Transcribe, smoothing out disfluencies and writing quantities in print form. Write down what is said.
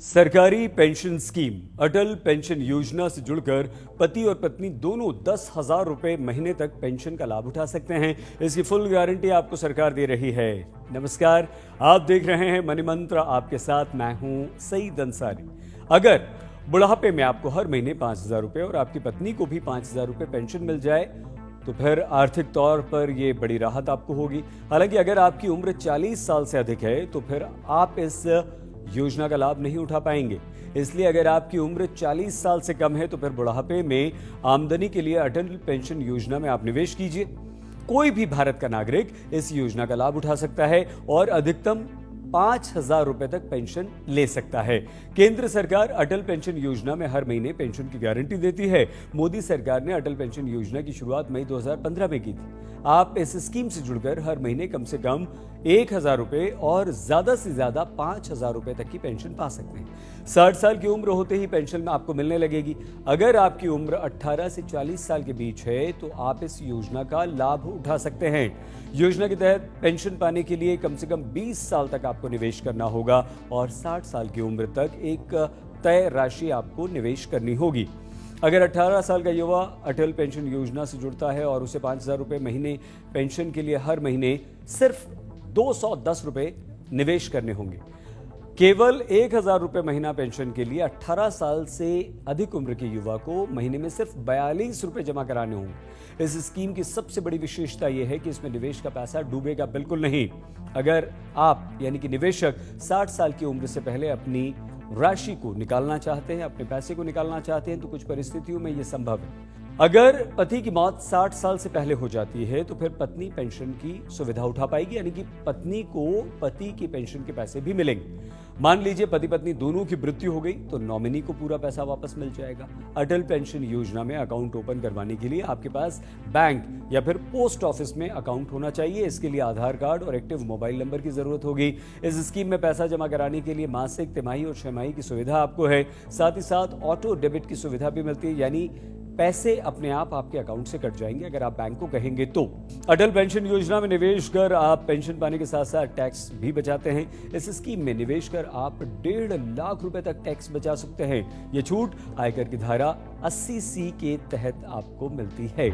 सरकारी pension scheme अटल pension योजना से जुड़कर पति और पत्नी दोनों 10,000 रुपए महीने तक पेंशन का लाभ उठा सकते हैं। इसकी फुल गारंटी आपको सरकार दे रही है। नमस्कार, आप देख रहे हैं मनी मंत्र, आपके साथ मैं हूं सईद अंसारी। अगर बुढ़ापे में आपको हर महीने 5,000 रुपए और आपकी पत्नी को भी 5,000 रुपए पेंशन मिल जाए तो फिर आर्थिक तौर पर यह बड़ी राहत आपको होगी। हालांकि अगर आपकी उम्र 40 साल से अधिक है तो फिर आप इस योजना का लाभ नहीं उठा पाएंगे। इसलिए अगर आपकी उम्र 40 साल से कम है तो फिर बुढ़ापे में आमदनी के लिए अटल पेंशन योजना में आप निवेश कीजिए। कोई भी भारत का नागरिक इस योजना का लाभ उठा सकता है और अधिकतम 5,000 रुपए तक पेंशन ले सकता है। केंद्र सरकार अटल पेंशन योजना में हर महीने पेंशन की गारंटी देती है। मोदी सरकार ने अटल पेंशन योजना की शुरुआत मई 2015 में की थी। आप इस स्कीम से जुड़कर हर महीने कम से कम 1,000 रुपए और ज्यादा से ज्यादा 5,000 रुपए तक की पेंशन पा सकते हैं। 60 साल की उम्र होते ही पेंशन में आपको मिलने लगेगी। अगर आपकी उम्र 18 से 40 साल के बीच है तो आप इस योजना का लाभ उठा सकते हैं। योजना के तहत पेंशन पाने के लिए कम से कम 20 साल तक आपको निवेश करना होगा और 60 साल की उम्र तक एक तय राशि आपको निवेश करनी होगी। अगर 18 साल का युवा अटल पेंशन योजना से जुड़ता है और उसे 5,000 रुपए महीने पेंशन के लिए हर महीने सिर्फ 210 रुपए निवेश करने होंगे। केवल 1,000 रुपए महीना पेंशन के लिए 18 साल से अधिक उम्र के युवा को महीने में सिर्फ 42 रुपए जमा कराने होंगे। इस स्कीम की सबसे बड़ी विशेषता यह है कि इसमें निवेश का पैसा डूबेगा बिल्कुल नहीं। अगर आप यानी कि निवेशक 60 साल की उम्र से पहले अपनी राशि को निकालना चाहते हैं, अपने पैसे को निकालना चाहते हैं तो कुछ परिस्थितियों में यह संभव है। अगर पति की मौत 60 साल से पहले हो जाती है तो फिर पत्नी पेंशन की सुविधा उठा पाएगी, यानी कि पत्नी को पति की पेंशन के पैसे भी मिलेंगे। मान लीजिए पति पत्नी दोनों की मृत्यु हो गई तो नॉमिनी को पूरा पैसा वापस मिल जाएगा। अटल पेंशन योजना में अकाउंट ओपन करवाने के लिए आपके पास बैंक या फिर पोस्ट ऑफिस में अकाउंट होना चाहिए। इसके लिए आधार कार्ड और एक्टिव मोबाइल नंबर की जरूरत होगी। इस स्कीम में पैसा जमा कराने के लिए मासिक, तिमाही और छमाही की सुविधा आपको है। साथ ही साथ ऑटो डेबिट की सुविधा भी मिलती है, यानी पैसे अपने आप आपके अकाउंट से कट जाएंगे अगर आप बैंक को कहेंगे तो। अटल पेंशन योजना में निवेश कर आप पेंशन पाने के साथ साथ टैक्स भी बचाते हैं। इस स्कीम में निवेश कर आप 1.5 लाख रुपए तक टैक्स बचा सकते हैं। यह छूट आयकर की धारा 80C के तहत आपको मिलती है।